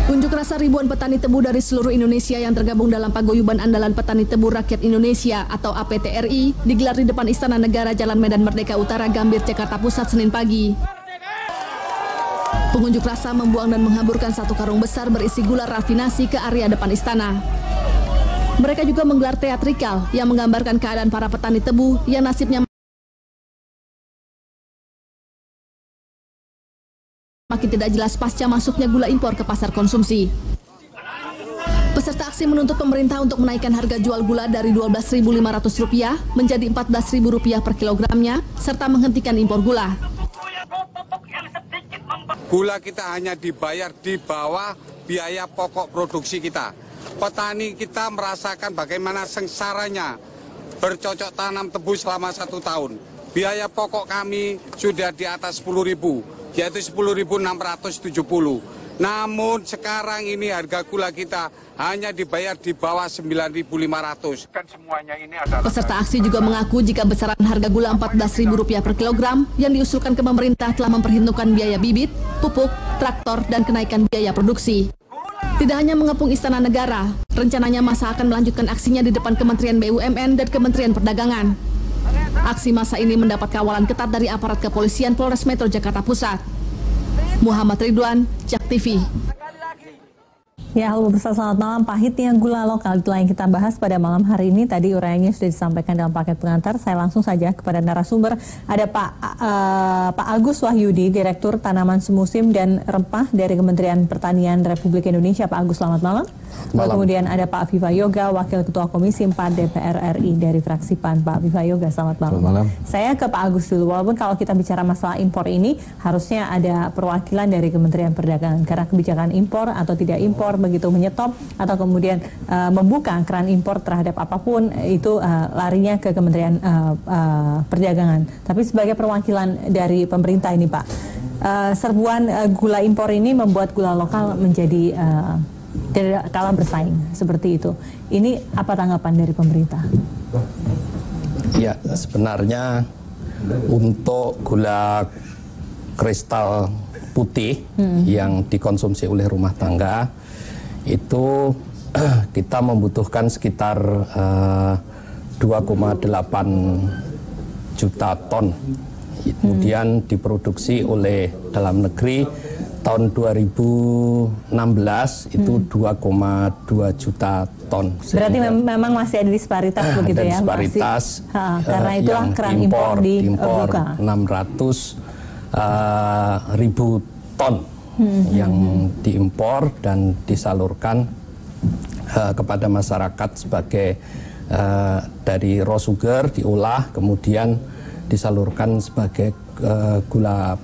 Unjuk rasa ribuan petani tebu dari seluruh Indonesia yang tergabung dalam Paguyuban Andalan Petani Tebu Rakyat Indonesia atau APTRI digelar di depan Istana Negara Jalan Medan Merdeka Utara, Gambir, Jakarta Pusat, Senin pagi. Pengunjuk rasa membuang dan menghamburkan satu karung besar berisi gula rafinasi ke area depan istana. Mereka juga menggelar teatrikal yang menggambarkan keadaan para petani tebu yang nasibnya makin tidak jelas pasca masuknya gula impor ke pasar konsumsi. Peserta aksi menuntut pemerintah untuk menaikkan harga jual gula dari Rp12.500 menjadi Rp14.000 per kilogramnya, serta menghentikan impor gula. Gula kita hanya dibayar di bawah biaya pokok produksi kita. Petani kita merasakan bagaimana sengsaranya bercocok tanam tebu selama 1 tahun. Biaya pokok kami sudah di atas 10.000. Yaitu 10.670. Namun sekarang ini harga gula kita hanya dibayar di bawah 9.500. Kan semuanya ini adalah... Peserta aksi juga mengaku jika besaran harga gula Rp14.000 per kilogram yang diusulkan ke pemerintah telah memperhitungkan biaya bibit, pupuk, traktor, dan kenaikan biaya produksi. Tidak hanya mengepung Istana Negara, rencananya massa akan melanjutkan aksinya di depan Kementerian BUMN dan Kementerian Perdagangan. Aksi massa ini mendapat kawalan ketat dari aparat kepolisian Polres Metro Jakarta Pusat. Muhammad Ridwan, JAK TV. Ya, halo pemirsa, selamat malam. Pahitnya gula lokal itulah yang kita bahas pada malam hari ini. Tadi uraiannya sudah disampaikan dalam paket pengantar. Saya langsung saja kepada narasumber. Ada Pak Agus Wahyudi, Direktur Tanaman Semusim dan Rempah dari Kementerian Pertanian Republik Indonesia. Pak Agus, selamat malam. Kemudian ada Pak Viva Yoga, Wakil Ketua Komisi 4 DPR RI dari fraksi PAN. Pak Viva Yoga, selamat malam. Selamat malam. Saya ke Pak Agus dulu. Walaupun kalau kita bicara masalah impor ini, harusnya ada perwakilan dari Kementerian Perdagangan. Karena kebijakan impor atau tidak impor, begitu menyetop atau kemudian membuka keran impor terhadap apapun, itu larinya ke Kementerian Perdagangan. Tapi sebagai perwakilan dari pemerintah ini, Pak, serbuan gula impor ini membuat gula lokal menjadi tidak kalah bersaing seperti itu. Ini apa tanggapan dari pemerintah? Ya, sebenarnya untuk gula kristal putih yang dikonsumsi oleh rumah tangga itu kita membutuhkan sekitar 2,8 juta ton. Kemudian diproduksi oleh dalam negeri tahun 2016 itu 2,2 juta ton. Berarti memang masih ada disparitas begitu ya? Disparitas karena itulah keran impor dibuka. 600.000 ton yang diimpor dan disalurkan kepada masyarakat sebagai dari raw sugar diolah kemudian disalurkan sebagai gula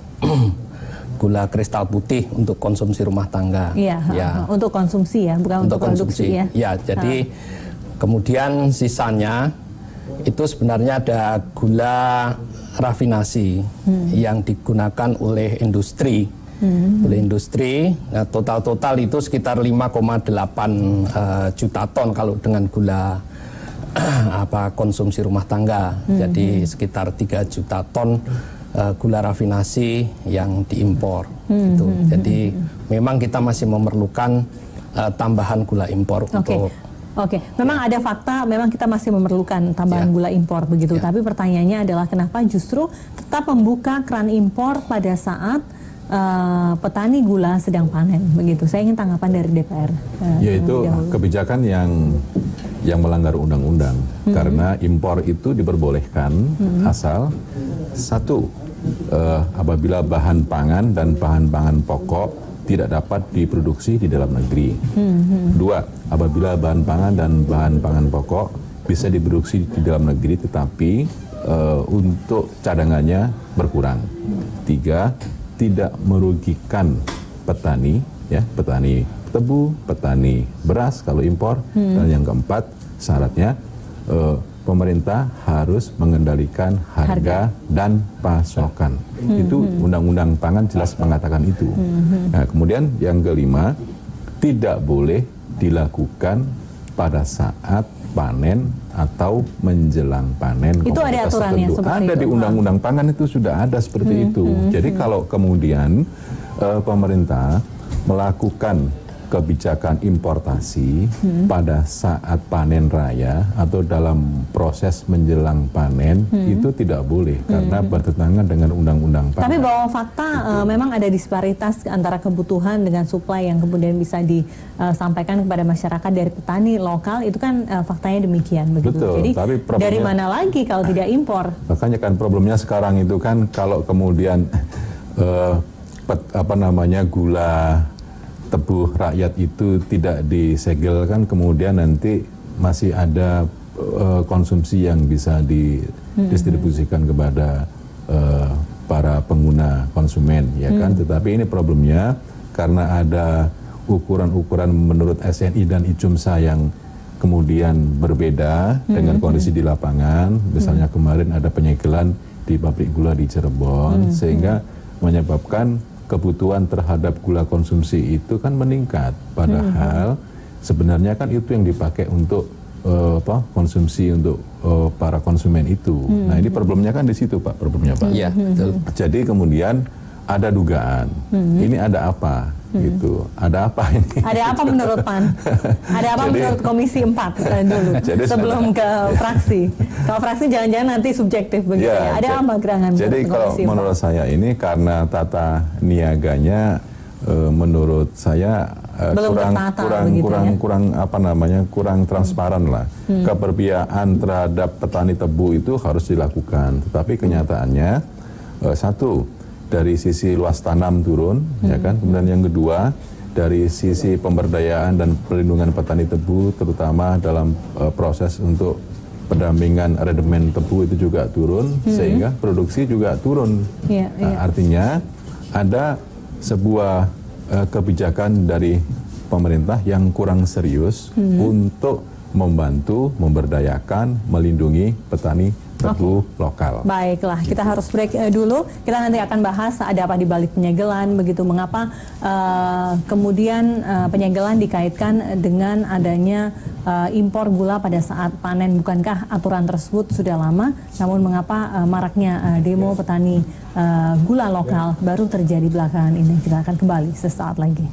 kristal putih untuk konsumsi rumah tangga. Iya, ya. Untuk konsumsi ya, bukan untuk produksi ya. Ya, jadi kemudian sisanya itu sebenarnya ada gula rafinasi yang digunakan oleh industri. Nah, total itu sekitar 5,8 juta ton kalau dengan gula konsumsi rumah tangga. Jadi sekitar 3 juta ton gula rafinasi yang diimpor. Gitu. Jadi memang kita masih memerlukan tambahan gula impor untuk. Oke, memang ada fakta, memang kita masih memerlukan tambahan gula impor begitu. Tapi pertanyaannya adalah kenapa justru tetap membuka keran impor pada saat petani gula sedang panen begitu. Saya ingin tanggapan dari DPR. Yaitu kebijakan yang melanggar undang-undang karena impor itu diperbolehkan asal satu apabila bahan pangan dan bahan pangan pokok tidak dapat diproduksi di dalam negeri. Dua, apabila bahan pangan dan bahan pangan pokok bisa diproduksi di dalam negeri tetapi untuk cadangannya berkurang. Tiga, tidak merugikan petani, ya, petani tebu, petani beras kalau impor. Dan yang keempat, syaratnya pemerintah harus mengendalikan harga dan pasokan. Itu Undang-Undang Pangan jelas mengatakan itu. Nah, kemudian yang kelima, tidak boleh dilakukan pada saat panen atau menjelang panen. Itu ada aturannya seperti ada itu. Di Undang-Undang Pangan itu sudah ada seperti itu. Jadi kalau kemudian pemerintah melakukan kebijakan importasi pada saat panen raya atau dalam proses menjelang panen itu tidak boleh karena bertentangan dengan Undang-Undang Pangan. Tapi bahwa fakta memang ada disparitas antara kebutuhan dengan supply yang kemudian bisa disampaikan kepada masyarakat dari petani lokal, itu kan faktanya demikian begitu. Betul, jadi tapi dari mana lagi kalau tidak impor? Makanya kan problemnya sekarang itu kan kalau kemudian gula tebu rakyat itu tidak disegelkan, kemudian nanti masih ada konsumsi yang bisa didistribusikan kepada para pengguna konsumen, ya kan? Tetapi ini problemnya karena ada ukuran-ukuran menurut SNI dan ICUMSA yang kemudian berbeda dengan kondisi di lapangan. Misalnya kemarin ada penyegelan di pabrik gula di Cirebon, sehingga menyebabkan kebutuhan terhadap gula konsumsi itu kan meningkat, padahal sebenarnya kan itu yang dipakai untuk konsumsi untuk para konsumen itu. Nah, ini problemnya kan di situ, Pak, problemnya, Pak. Iya, betul. Jadi kemudian ada dugaan, ini ada apa gitu, ada apa ini? Ada apa menurut PAN? Ada apa menurut Komisi 4 dulu sebelum ke fraksi? Kalau fraksi jangan-jangan nanti subjektif begitu ya. Ada apa gerangan? Jadi kalau menurut saya ini karena tata niaganya menurut saya kurang transparan lah. Keberpihakan terhadap petani tebu itu harus dilakukan, tetapi kenyataannya satu, dari sisi luas tanam turun, ya kan. Kemudian yang kedua, dari sisi pemberdayaan dan perlindungan petani tebu, terutama dalam proses untuk pendampingan redemen tebu itu juga turun, sehingga produksi juga turun. Artinya ada sebuah kebijakan dari pemerintah yang kurang serius untuk membantu, memberdayakan, melindungi petani tebu lokal. Baiklah, kita harus break dulu. Kita nanti akan bahas ada apa di balik penyegelan, begitu mengapa kemudian penyegelan dikaitkan dengan adanya impor gula pada saat panen. Bukankah aturan tersebut sudah lama, namun mengapa maraknya demo petani gula lokal baru terjadi belakangan ini? Kita akan kembali sesaat lagi.